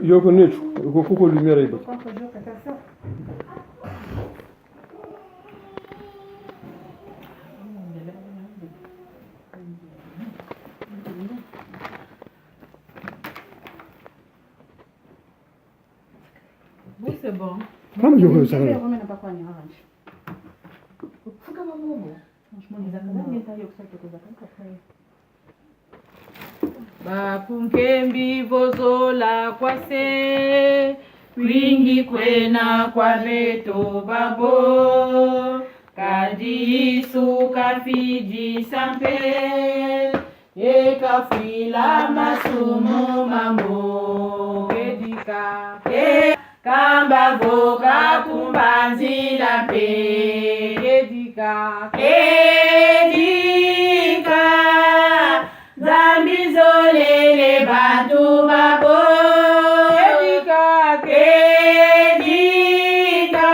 Yo connais, beaucoup de lumière. Oui, c'est bon. Comme je veux ça. Bakunkembi vozola kwase wingi kwena kwa beto babo kadi isu kafiji sampe ekafila masumu mambo kedika kamba voka kumbanzila pe kedika zambizolele bantu babo kedika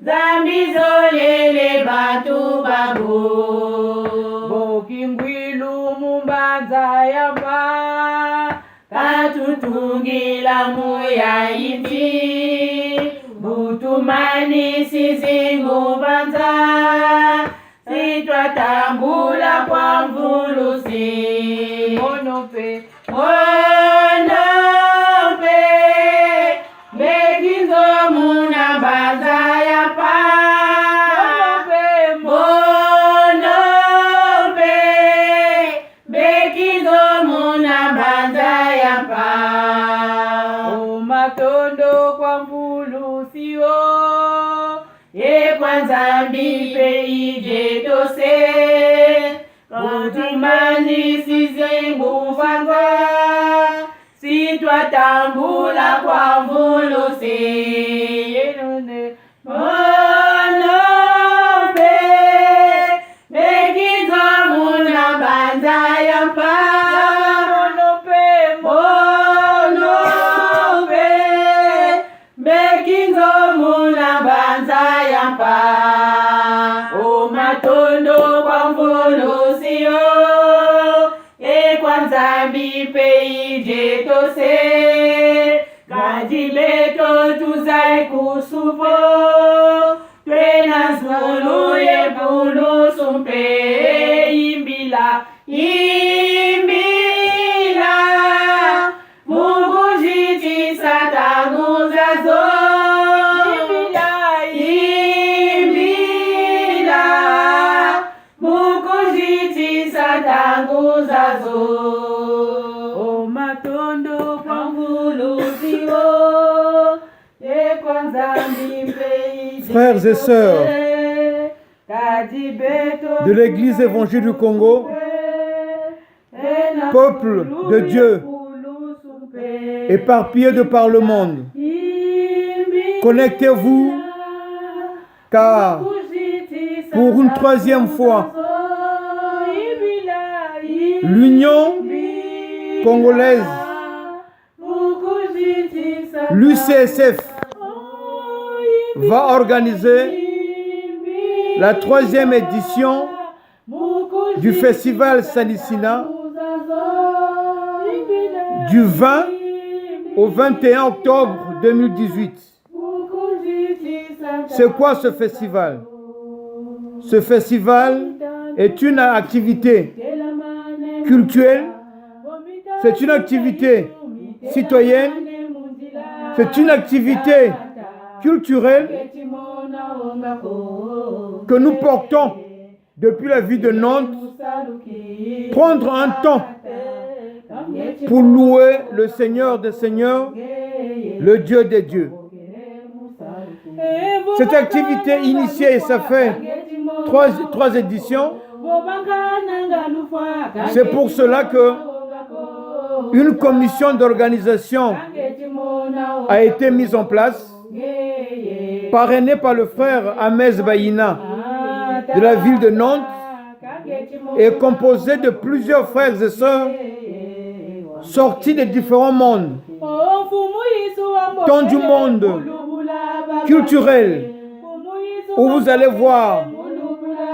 zambizolele bantu babo bokingwilu mumbanza yamba katutungila muya iti butumani sizingu banza sitwatambula kwa mvulusi monope bekizo muna banza ya pa monope bekizo muna banza ya pa omatondo kwa mvulusi kwanza mbipe ije tose kutumani sizengu vanza sitwatambula kwa mvulusi monope bekizo muna banza yampa monope bekizo muna banza yampa omatondo kwa mvulusio kwanza mbipe ije tose kajileto tuzae kusuvo twena zuluye bulusumpe imbila Mungu jiti satanguzazo omatondo kwa mvuluzio kwanza mbipe Frères et sœurs de l'Église évangélique du Congo, peuple de Dieu, éparpillé de par le monde, connectez-vous, car pour une troisième fois, l'Union congolaise, l'UCSF, va organiser la 3e édition du festival Salissina du 20 au 21 octobre 2018. C'est quoi ce festival? Ce festival est une activité culturelle, c'est une activité citoyenne, c'est une activité culturelle que nous portons depuis la ville de Nantes, prendre un temps pour louer le Seigneur des Seigneurs, le Dieu des dieux. Cette activité initiée, ça fait trois éditions. C'est pour cela que une commission d'organisation a été mise en place, parrainée par le frère Ahmed Baïna de la ville de Nantes et composée de plusieurs frères et sœurs sortis de différents mondes, tant du monde culturel, où vous allez voir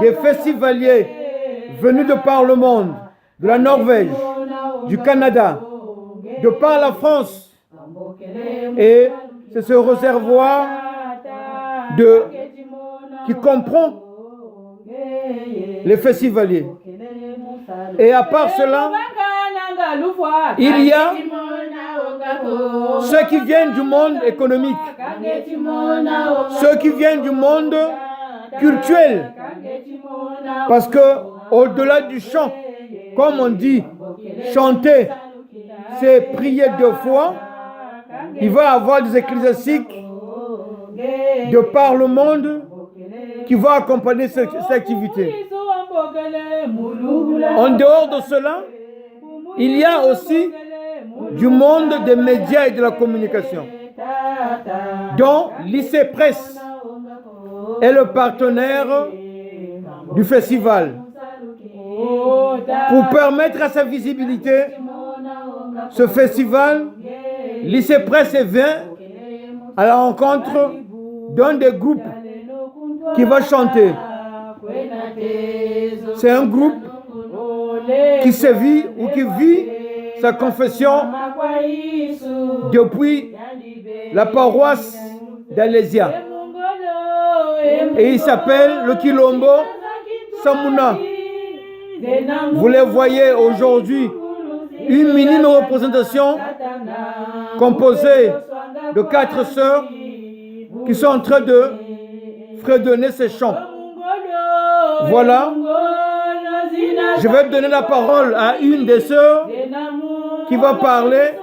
des festivaliers venus de par le monde, de la Norvège, du Canada, de par la France. Et c'est ce réservoir qui comprend les festivaliers. Et à part cela, il y a ceux qui viennent du monde économique, ceux qui viennent du monde cultuel. Parce que au-delà du chant, comme on dit, chanter, c'est prier 2 fois. Il va y avoir des ecclésiastiques de par le monde qui vont accompagner cette activité. En dehors de cela, il y a aussi du monde des médias et de la communication, dont l'IC Presse est le partenaire du festival. Pour permettre à sa visibilité, ce festival, l'IC Presse vient à la rencontre d'un des groupes qui va chanter. C'est un groupe qui sévit ou qui vit sa confession depuis la paroisse d'Alésia. Et il s'appelle le Kilombo Samuna. Vous les voyez aujourd'hui, une minime représentation composée de 4 sœurs qui sont en train de fredonner ces chants. Voilà. Je vais donner la parole à une des sœurs qui va parler.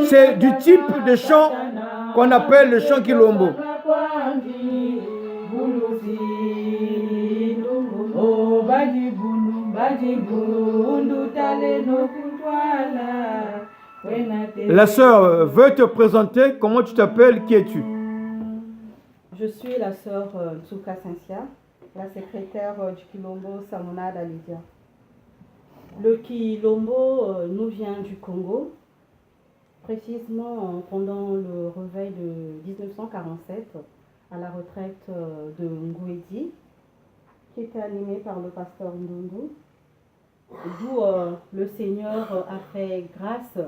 C'est du type de chant qu'on appelle le chant Kilombo. La sœur veut te présenter. Comment tu t'appelles? Qui es-tu? Je suis la sœur Tsuka Sensia, la secrétaire du Kilombo Samuna d'Alésia. Le Kilombo nous vient du Congo, précisément pendant le réveil de 1947 à la retraite de Ngouedi, qui était animé par le pasteur Ndundu, d'où le Seigneur a fait grâce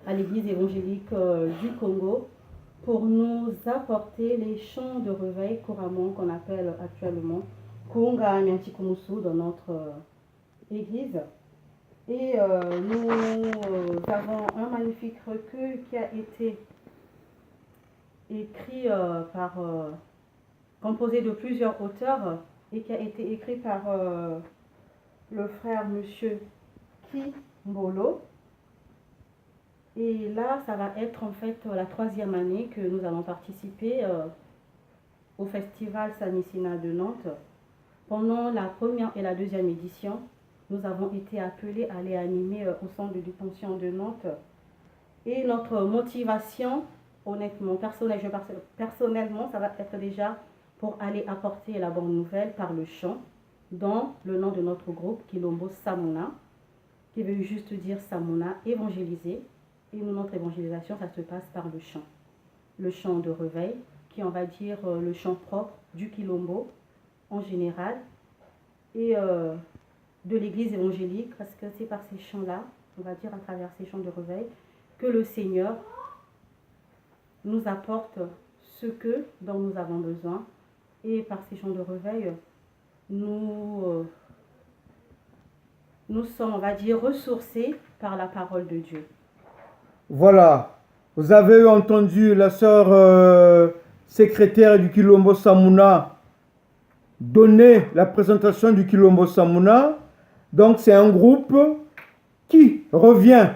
à l'église évangélique du Congo pour nous apporter les chants de réveil couramment qu'on appelle actuellement Kunga Nyantikumusu dans notre église. Et nous avons un magnifique recueil qui a été écrit composé de plusieurs auteurs et qui a été écrit par le frère monsieur Kimbolo. Et là, ça va être en fait la 3e année que nous allons participer au festival Sanisina de Nantes. Pendant la 1re et la 2e édition, nous avons été appelés à aller animer au centre de détention de Nantes. Et notre motivation, honnêtement, personnellement, ça va être déjà pour aller apporter la bonne nouvelle par le chant, dans le nom de notre groupe Kilombo Samuna, qui veut juste dire Samuna, évangéliser. Et nous, notre évangélisation, ça se passe par le chant de réveil, qui on va dire le chant propre du Kilombo en général, et de l'église évangélique, parce que c'est par ces chants-là, on va dire à travers ces chants de réveil, que le Seigneur nous apporte ce dont nous avons besoin. Et par ces chants de réveil, nous sommes, on va dire, ressourcés par la parole de Dieu. Voilà, vous avez entendu la sœur secrétaire du Kilombo Samuna donner la présentation du Kilombo Samuna. Donc c'est un groupe qui revient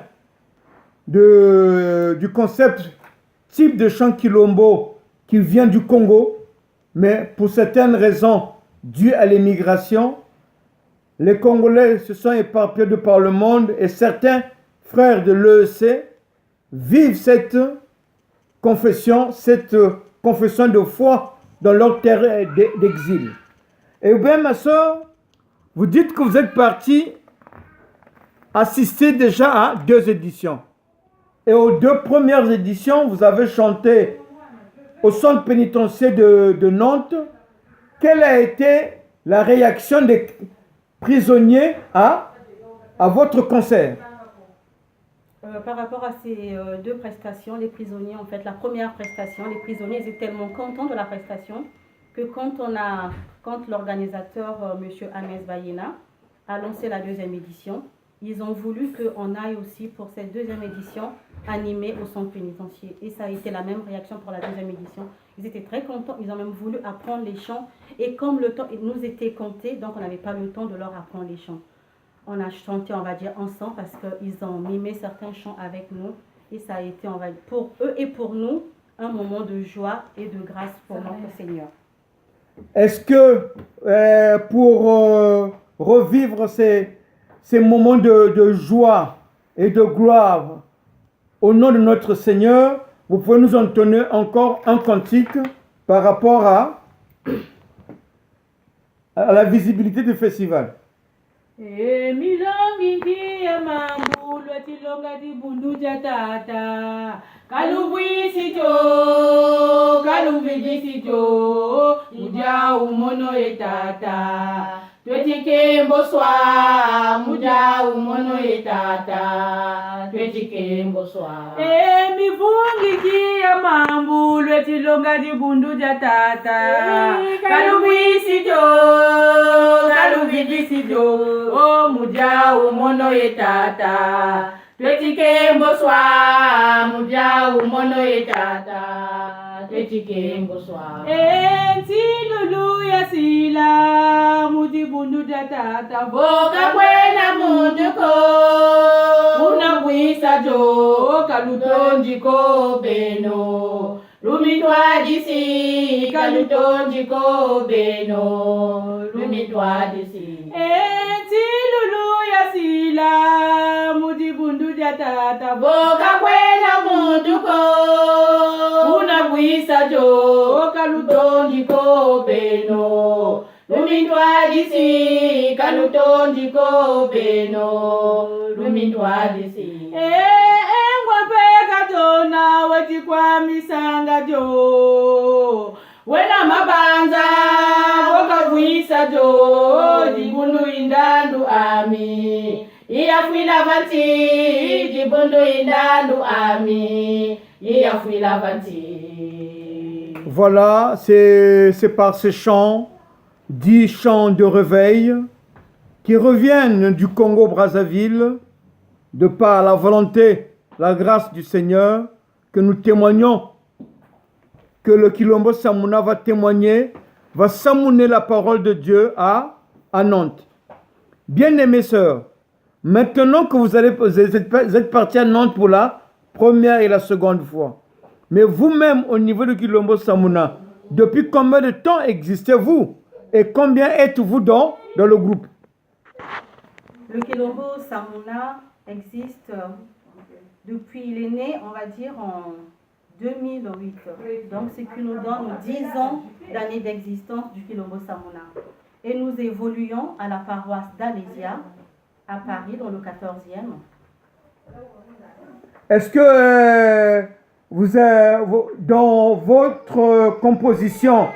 du concept type de chant Kilombo qui vient du Congo, mais pour certaines raisons dues à l'immigration, les Congolais se sont éparpillés de par le monde et certains frères de l'EEC vivent cette confession de foi dans leur terre d'exil. Et bien, ma soeur, vous dites que vous êtes parti assister déjà à 2 éditions. Et aux 2 premières éditions, vous avez chanté au centre pénitentiaire de Nantes. Quelle a été la réaction des prisonniers à votre concert? Par rapport à ces deux prestations, les prisonniers, en fait, la première prestation, les prisonniers étaient tellement contents de la prestation que quand l'organisateur, M. Ahmed Bayina, a lancé la deuxième édition, ils ont voulu qu'on aille aussi pour cette deuxième édition animée au centre pénitentiaire. Et ça a été la même réaction pour la deuxième édition. Ils étaient très contents, ils ont même voulu apprendre les chants. Et comme le temps nous était compté, donc on n'avait pas le temps de leur apprendre les chants. On a chanté, on va dire, ensemble parce qu'ils ont mimé certains chants avec nous. Et ça a été, on va dire, pour eux et pour nous, un moment de joie et de grâce pour notre Seigneur. Est-ce que pour revivre ces moments de joie et de gloire au nom de notre Seigneur, vous pouvez nous entonner encore un cantique par rapport à la visibilité du festival? Milongi kia mambu loti longa di bundu jatata kalubisi jo kalubisi jo muja umono etata twetike mboswa muja umono etata twetike mboswa mivungi kia mambu loti longa di bundu jatata kalubisi jo o muja umono etata twetike mboswa muja umono etata twetike mboswa lulu ya sila muji bundu jatata boka kwena munduko unabwisa jo kalutonji ko beno lumitwadisi kalutonji ko beno lumitwadisi lulu ya sila muji bundu jatata boka kwena munduko unabwisa jo kalutonji ko beno lumitwadisi kalutonji ko beno lumitwadisi engwapeka jona wetikwamisanga jo wena mabanza wokavwisa jo jibundu indandu ami iyafwila vanti jibundu indandu ami iyafwila vanti. Voilà, c'est par ces chants, 10 chants de réveil qui reviennent du Congo-Brazzaville, de par la volonté, la grâce du Seigneur, que nous témoignons, que le Kilombo Samuna va témoigner, va samouner la parole de Dieu à Nantes. Bien-aimés sœurs, maintenant que vous êtes partis à Nantes pour la première et la seconde fois, mais vous-même au niveau de Kilombo Samuna, depuis combien de temps existez-vous et combien êtes-vous dans le groupe? Le Kilombo Samuna existe depuis, il est né, on va dire, en 2008. Donc, ce qui nous donne 10 ans d'années d'existence du Kilombo Samuna. Et nous évoluons à la paroisse d'Alésia, à Paris, dans le 14e. Est-ce que dans votre composition,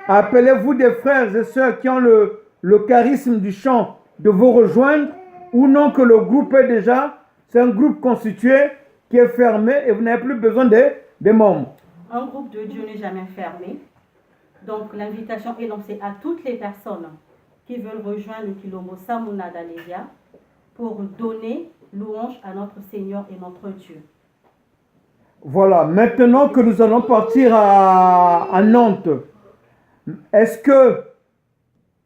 appelez-vous des frères et sœurs qui ont le charisme du chant de vous rejoindre, ou non, que le groupe est déjà, c'est un groupe constitué qui est fermé et vous n'avez plus besoin des membres? Un groupe de Dieu n'est jamais fermé. Donc l'invitation est lancée à toutes les personnes qui veulent rejoindre le Kilombo Samuna d'Alésia pour donner louange à notre Seigneur et notre Dieu. Voilà, maintenant que nous allons partir à Nantes, est-ce que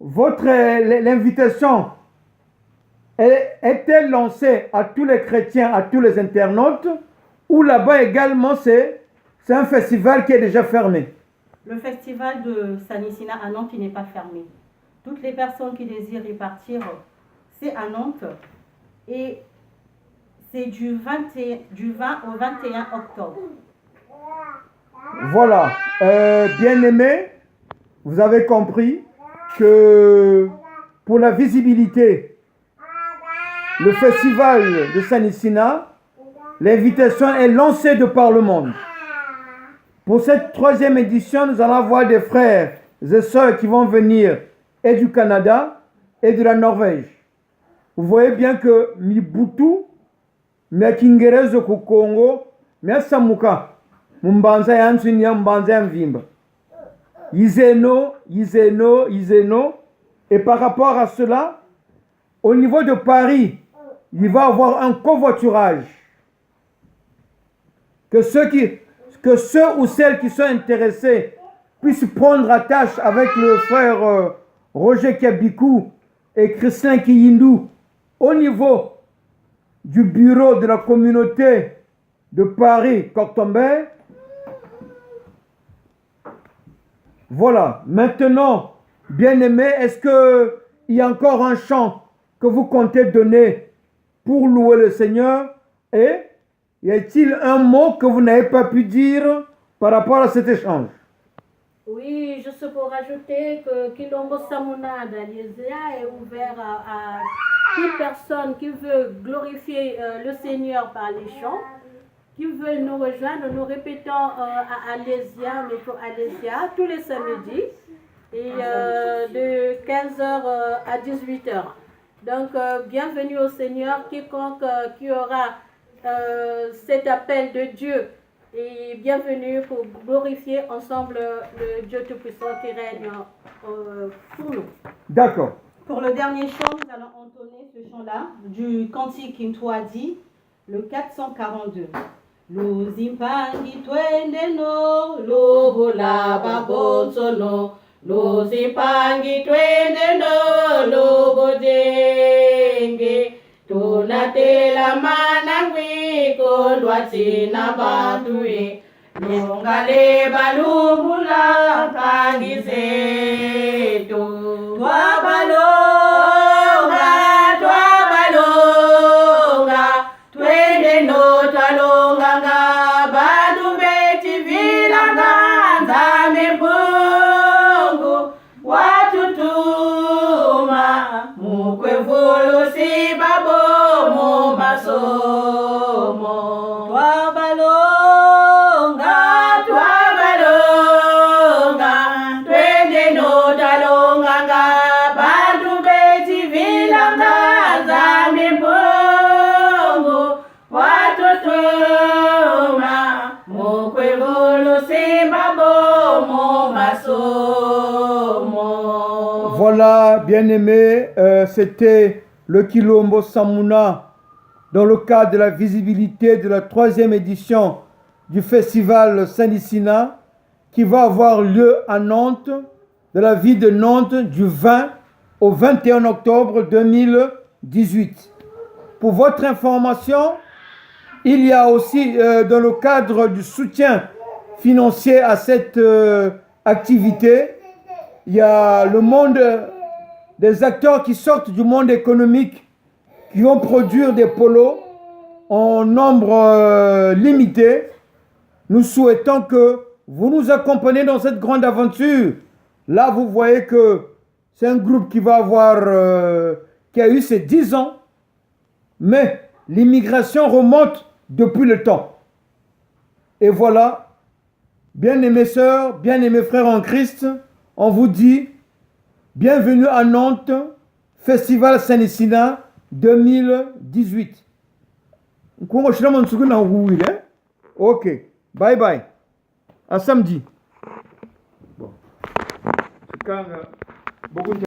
l'invitation est-elle lancée à tous les chrétiens, à tous les internautes, ou là-bas également c'est un festival qui est déjà fermé? Le festival de Sanissina à Nantes n'est pas fermé. Toutes les personnes qui désirent y partir, c'est à Nantes et c'est du 20 au 21 octobre. Voilà, bien-aimés, vous avez compris que pour la visibilité, le festival de Sanissina, l'invitation est lancée de par le monde. Pour cette 3e édition, nous allons avoir des frères et sœurs qui vont venir et du Canada et de la Norvège. Vous voyez bien que Mibutu, Miakingerezo ku Congo, Miasamuka, Mumbanza Yansuni Mbanza Yamvimba. Izeno. Et par rapport à cela, au niveau de Paris, il va y avoir un covoiturage. Que ceux ou celles qui sont intéressés puissent prendre attache avec le frère Roger Kabikou et Christian Kiyindou au niveau du bureau de la communauté de Paris, Coctombert. Voilà. Maintenant, bien-aimés, est-ce qu'il y a encore un chant que vous comptez donner pour louer le Seigneur? Et y a-t-il un mot que vous n'avez pas pu dire par rapport à cet échange? Oui, juste pour rajouter que Kilombo Samuna d'Aliésia est ouvert à toute personne qui veut glorifier le Seigneur par les chants, qui veut nous rejoindre. Nous répétons à Alésia, métro Alésia, tous les samedis, et de 15h à 18h. Donc, bienvenue au Seigneur, quiconque qui aura cet appel de Dieu. Et bienvenue pour glorifier ensemble le Dieu Tout-Puissant qui règne pour nous. D'accord. Pour le dernier chant, nous allons entonner ce chant-là du Cantique Intwadi, le 442. Luzimpangi twende no, lobula babonsono. Luzimpangi twende no, lobodenge. Tunatela manangwi kondwa tina batue. Nongale balubula kangizeto. Twabalonga, twende no talonganga. Bandu beti vilanga, nzame mbungu. Watutuma, mukwevulu sibabo mu masomo. Twabalonga, twende no talonganga. Bandu beti vilanga, nzame mbungu. Watutuma, mukwevulu sibabo mu masomo. Voilà, bien-aimés, c'était le Kilombo Samuna dans le cadre de la visibilité de la 3e édition du festival Saint-Licina qui va avoir lieu à Nantes, de la ville de Nantes, du 20 au 21 octobre 2018. Pour votre information, il y a aussi, dans le cadre du soutien financier à cette activité, il y a le monde des acteurs qui sortent du monde économique, qui vont produire des polos en nombre limité. Nous souhaitons que vous nous accompagniez dans cette grande aventure. Là, vous voyez que c'est un groupe qui va qui a eu ses 10 ans, mais l'immigration remonte depuis le temps. Et voilà, bien-aimés sœurs, bien-aimés frères en Christ, on vous dit bienvenue à Nantes, Festival Saint-Licina 2018. Ok, bye bye. À samedi. Bon.